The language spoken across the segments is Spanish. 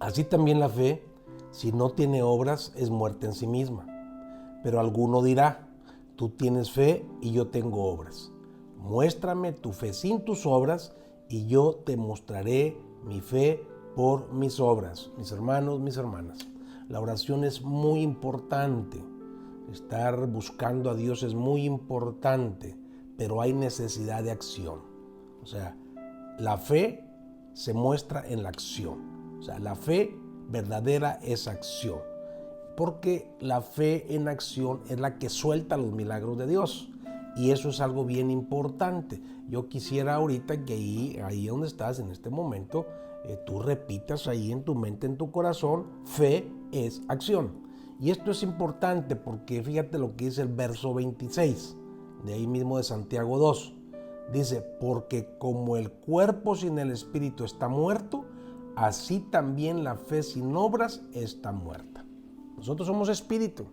Así también la fe, si no tiene obras, es muerta en sí misma. Pero alguno dirá, tú tienes fe y yo tengo obras. Muéstrame tu fe sin tus obras y yo te mostraré mi fe por mis obras. Mis hermanos, mis hermanas, la oración es muy importante. Estar buscando a Dios es muy importante, pero hay necesidad de acción. O sea, la fe se muestra en la acción. O sea, la fe verdadera es acción. Porque la fe en acción es la que suelta los milagros de Dios. Y eso es algo bien importante. Yo quisiera ahorita que ahí donde estás en este momento, tú repitas ahí en tu mente, en tu corazón, fe es acción. Y esto es importante porque fíjate lo que dice el verso 26, de ahí mismo de Santiago 2. Dice, porque como el cuerpo sin el espíritu está muerto, así también la fe sin obras está muerta. Nosotros somos espíritu.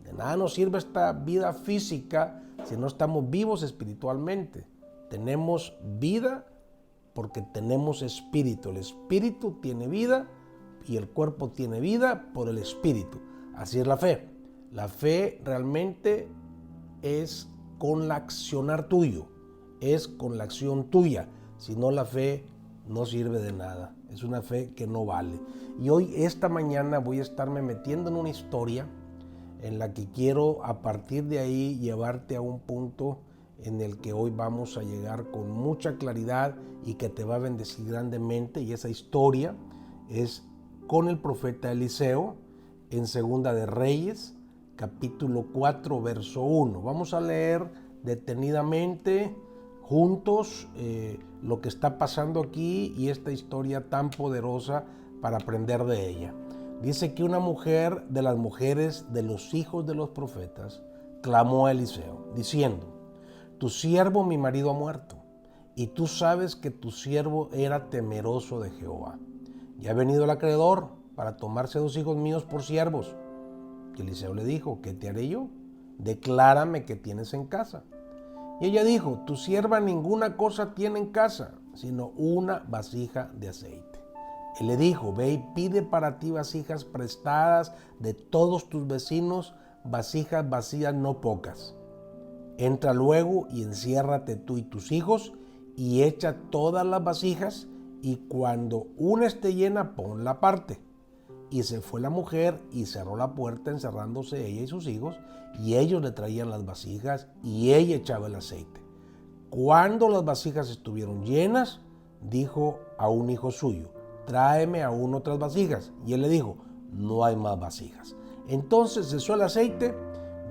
De nada nos sirve esta vida física si no estamos vivos espiritualmente. Tenemos vida porque tenemos espíritu. El espíritu tiene vida y el cuerpo tiene vida por el espíritu. Así es la fe. La fe realmente es con la accionar tuyo, es con la acción tuya. Si no, la fe no sirve de nada. Es una fe que no vale. Y hoy, esta mañana, voy a estarme metiendo en una historia en la que quiero a partir de ahí llevarte a un punto en el que hoy vamos a llegar con mucha claridad y que te va a bendecir grandemente. Y esa historia es con el profeta Eliseo en Segunda de Reyes, capítulo 4, verso 1. Vamos a leer detenidamente juntos lo que está pasando aquí y esta historia tan poderosa para aprender de ella. Dice que una mujer de las mujeres de los hijos de los profetas clamó a Eliseo, diciendo, tu siervo mi marido ha muerto, y tú sabes que tu siervo era temeroso de Jehová. Y ha venido el acreedor para tomarse 2 hijos míos por siervos. Y Eliseo le dijo, ¿qué te haré yo? Declárame qué tienes en casa. Y ella dijo, tu sierva ninguna cosa tiene en casa, sino una vasija de aceite. Él le dijo, ve y pide para ti vasijas prestadas de todos tus vecinos, vasijas vacías no pocas. Entra luego y enciérrate tú y tus hijos y echa todas las vasijas y cuando una esté llena ponla aparte. Y se fue la mujer y cerró la puerta encerrándose ella y sus hijos y ellos le traían las vasijas y ella echaba el aceite. Cuando las vasijas estuvieron llenas, dijo a un hijo suyo, tráeme aún otras vasijas. Y él le dijo, no hay más vasijas. Entonces cesó el aceite,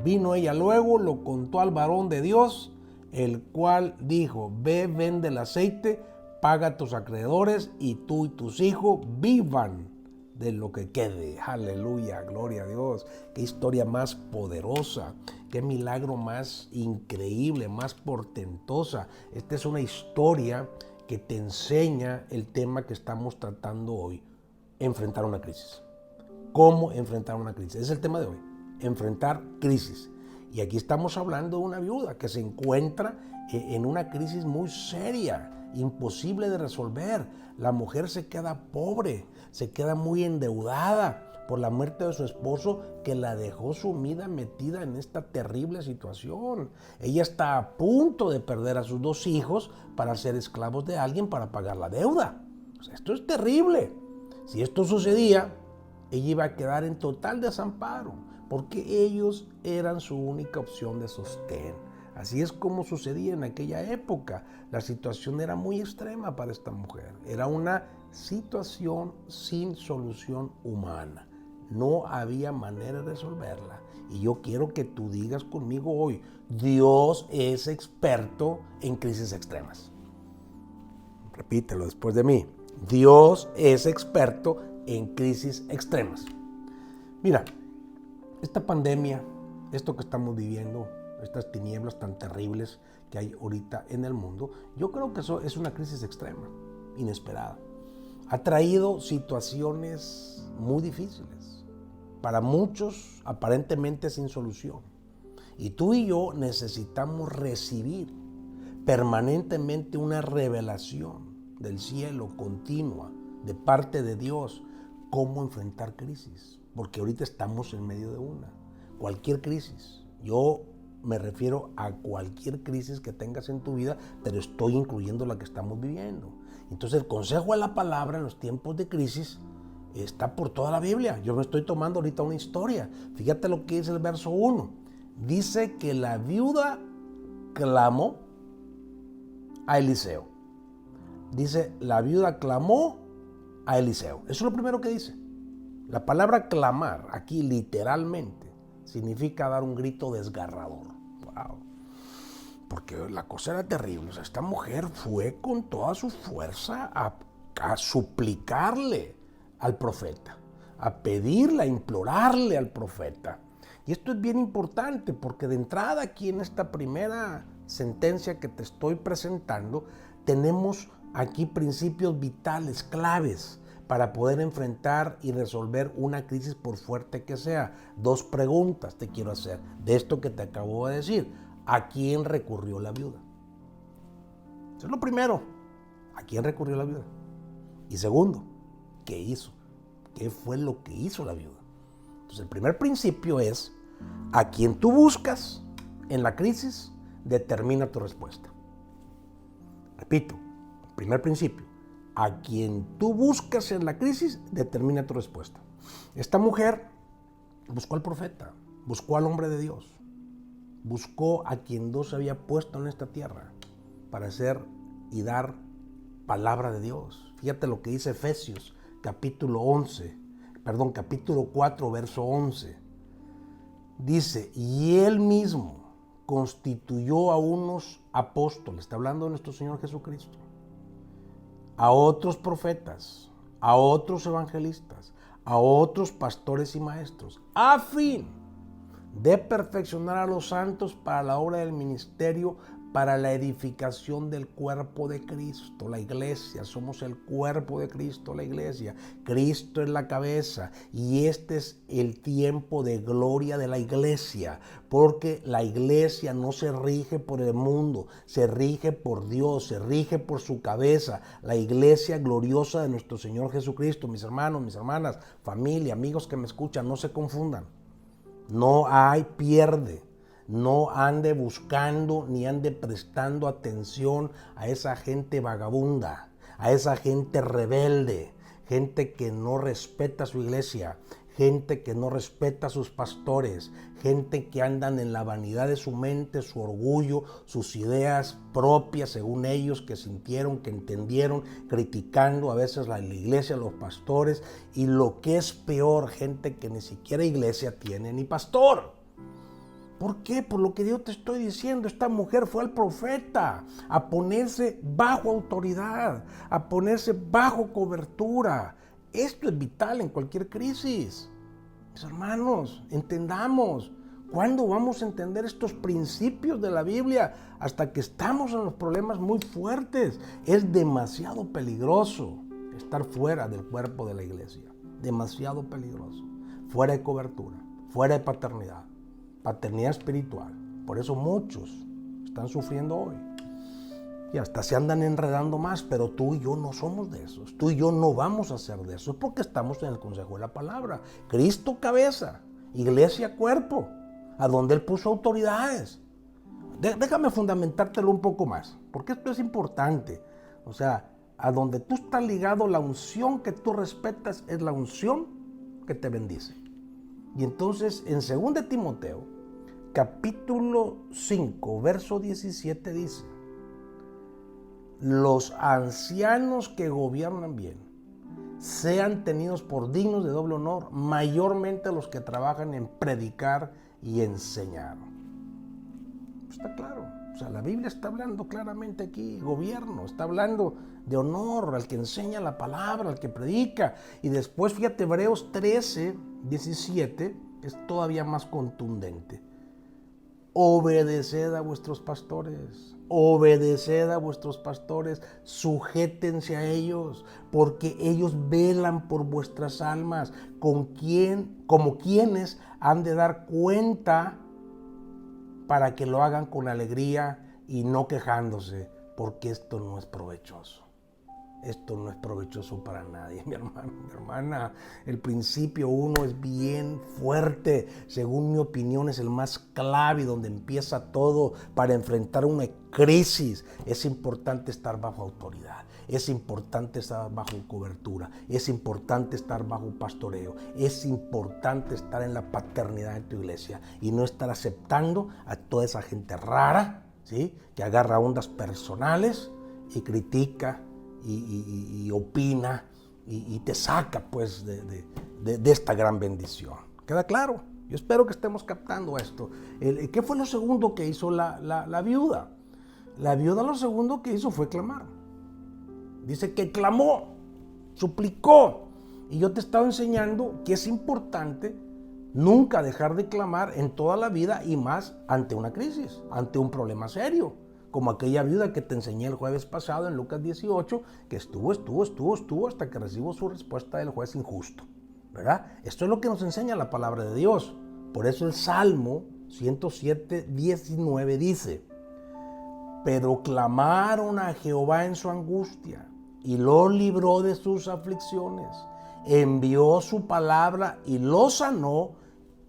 vino ella luego, lo contó al varón de Dios, el cual dijo, ve, vende el aceite, paga a tus acreedores y tú y tus hijos vivan de lo que quede. Aleluya, gloria a Dios. Qué historia más poderosa, qué milagro más increíble, más portentosa. Esta es una historia que te enseña el tema que estamos tratando hoy, enfrentar una crisis. ¿Cómo enfrentar una crisis? Es el tema de hoy, enfrentar crisis. Y aquí estamos hablando de una viuda que se encuentra en una crisis muy seria, imposible de resolver. La mujer se queda pobre, se queda muy endeudada por la muerte de su esposo que la dejó sumida, metida en esta terrible situación. Ella está a punto de perder a sus 2 hijos para ser esclavos de alguien para pagar la deuda. O sea, esto es terrible. Si esto sucedía, ella iba a quedar en total desamparo porque ellos eran su única opción de sostén. Así es como sucedía en aquella época. La situación era muy extrema para esta mujer. Era una situación sin solución humana. No había manera de resolverla. Y yo quiero que tú digas conmigo hoy, Dios es experto en crisis extremas. Repítelo después de mí. Dios es experto en crisis extremas. Mira, esta pandemia, esto que estamos viviendo, estas tinieblas tan terribles que hay ahorita en el mundo, yo creo que eso es una crisis extrema, inesperada. Ha traído situaciones muy difíciles, para muchos aparentemente sin solución. Y tú y yo necesitamos recibir permanentemente una revelación del cielo continua de parte de Dios cómo enfrentar crisis, porque ahorita estamos en medio de una. Cualquier crisis. Yo me refiero a cualquier crisis que tengas en tu vida, pero estoy incluyendo la que estamos viviendo. Entonces el consejo de la palabra en los tiempos de crisis está por toda la Biblia. Yo me estoy tomando ahorita una historia. Fíjate lo que dice el verso 1. Dice que la viuda clamó a Eliseo. Dice, la viuda clamó a Eliseo. Eso es lo primero que dice. La palabra clamar aquí literalmente significa dar un grito desgarrador. Wow. Porque la cosa era terrible. O sea, esta mujer fue con toda su fuerza a suplicarle al profeta, a pedirle, a implorarle al profeta. Y esto es bien importante porque de entrada aquí en esta primera sentencia que te estoy presentando, tenemos aquí principios vitales, claves, para poder enfrentar y resolver una crisis por fuerte que sea. 2 preguntas te quiero hacer de esto que te acabo de decir. ¿A quién recurrió la viuda? Eso es lo primero. ¿A quién recurrió la viuda? Y segundo, ¿qué hizo? ¿Qué fue lo que hizo la viuda? Entonces, el primer principio es, a quien tú buscas en la crisis, determina tu respuesta. Repito, primer principio, a quien tú buscas en la crisis, determina tu respuesta. Esta mujer buscó al profeta, buscó al hombre de Dios, buscó a quien Dios había puesto en esta tierra para hacer y dar palabra de Dios. Fíjate lo que dice Efesios, capítulo 4, verso 11. Dice, y él mismo constituyó a unos apóstoles, está hablando de nuestro Señor Jesucristo, a otros profetas, a otros evangelistas, a otros pastores y maestros, a fin de perfeccionar a los santos para la obra del ministerio, para la edificación del cuerpo de Cristo, la iglesia. Somos el cuerpo de Cristo, la iglesia. Cristo es la cabeza y este es el tiempo de gloria de la iglesia, porque la iglesia no se rige por el mundo, se rige por Dios, se rige por su cabeza, la iglesia gloriosa de nuestro Señor Jesucristo. Mis hermanos, mis hermanas, familia, amigos que me escuchan, no se confundan. No hay pierde. No ande buscando ni ande prestando atención a esa gente vagabunda, a esa gente rebelde, gente que no respeta su iglesia, gente que no respeta a sus pastores, gente que andan en la vanidad de su mente, su orgullo, sus ideas propias según ellos, que sintieron, que entendieron, criticando a veces la iglesia, los pastores, y lo que es peor, gente que ni siquiera iglesia tiene ni pastor. ¿Por qué? Por lo que yo te estoy diciendo, esta mujer fue al profeta a ponerse bajo autoridad, a ponerse bajo cobertura. Esto es vital en cualquier crisis. Mis hermanos, entendamos. ¿Cuándo vamos a entender estos principios de la Biblia? Hasta que estamos en los problemas muy fuertes. Es demasiado peligroso estar fuera del cuerpo de la iglesia. Demasiado peligroso. Fuera de cobertura, fuera de paternidad espiritual. Por eso muchos están sufriendo hoy. Y hasta se andan enredando más, pero tú y yo no somos de esos. Tú y yo no vamos a ser de esos porque estamos en el consejo de la palabra. Cristo cabeza, iglesia cuerpo, a donde Él puso autoridades. Déjame fundamentártelo un poco más, porque esto es importante. O sea, a donde tú estás ligado, la unción que tú respetas es la unción que te bendice. Y entonces en 2 Timoteo, capítulo 5, verso 17 dice, los ancianos que gobiernan bien sean tenidos por dignos de doble honor, mayormente los que trabajan en predicar y enseñar. Está claro. O sea, la Biblia está hablando claramente aquí, gobierno, está hablando de honor al que enseña la palabra, al que predica. Y después, fíjate, Hebreos 13, 17, es todavía más contundente. Obedeced a vuestros pastores, sujétense a ellos, porque ellos velan por vuestras almas, como quienes han de dar cuenta para que lo hagan con alegría y no quejándose, porque esto no es provechoso. esto no es provechoso para nadie, mi hermano, mi hermana. El principio 1 es bien fuerte. Según mi opinión, es el más clave, donde empieza todo para enfrentar una crisis. Es importante estar bajo autoridad. Es importante estar bajo cobertura. Es importante estar bajo pastoreo. Es importante estar en la paternidad de tu iglesia y no estar aceptando a toda esa gente rara, ¿sí?, que agarra ondas personales y critica y opina y te saca pues de esta gran bendición. ¿Queda claro? Yo espero que estemos captando esto. ¿Qué fue lo segundo que hizo la viuda? La viuda lo segundo que hizo fue clamar. Dice que clamó, suplicó. Y yo te he estado enseñando que es importante nunca dejar de clamar en toda la vida, y más ante una crisis, ante un problema serio, como aquella viuda que te enseñé el jueves pasado en Lucas 18, que estuvo hasta que recibió su respuesta del juez injusto, ¿verdad? Esto es lo que nos enseña la palabra de Dios. Por eso el Salmo 107, 19 dice: pero clamaron a Jehová en su angustia y los libró de sus aflicciones. Envió su palabra y los sanó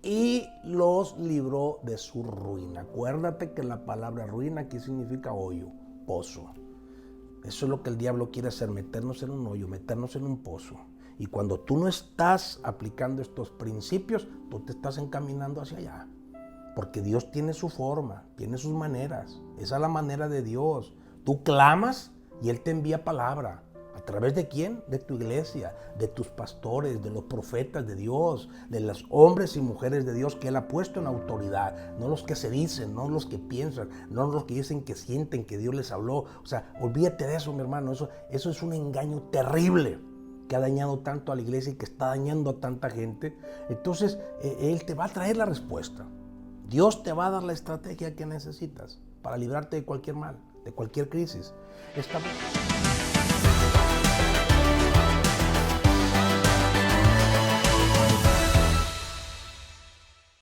y los libró de su ruina. Acuérdate que la palabra ruina aquí significa hoyo, pozo. Eso es lo que el diablo quiere hacer, meternos en un hoyo, meternos en un pozo. Y cuando tú no estás aplicando estos principios, tú te estás encaminando hacia allá. Porque Dios tiene su forma, tiene sus maneras. Esa es la manera de Dios. Tú clamas y Él te envía palabra. ¿A través de quién? De tu iglesia, de tus pastores, de los profetas de Dios, de los hombres y mujeres de Dios que Él ha puesto en autoridad. No los que se dicen, no los que piensan, no los que dicen que sienten que Dios les habló. O sea, olvídate de eso, mi hermano. Eso es un engaño terrible que ha dañado tanto a la iglesia y que está dañando a tanta gente. Entonces, Él te va a traer la respuesta. Dios te va a dar la estrategia que necesitas para librarte de cualquier mal, de cualquier crisis.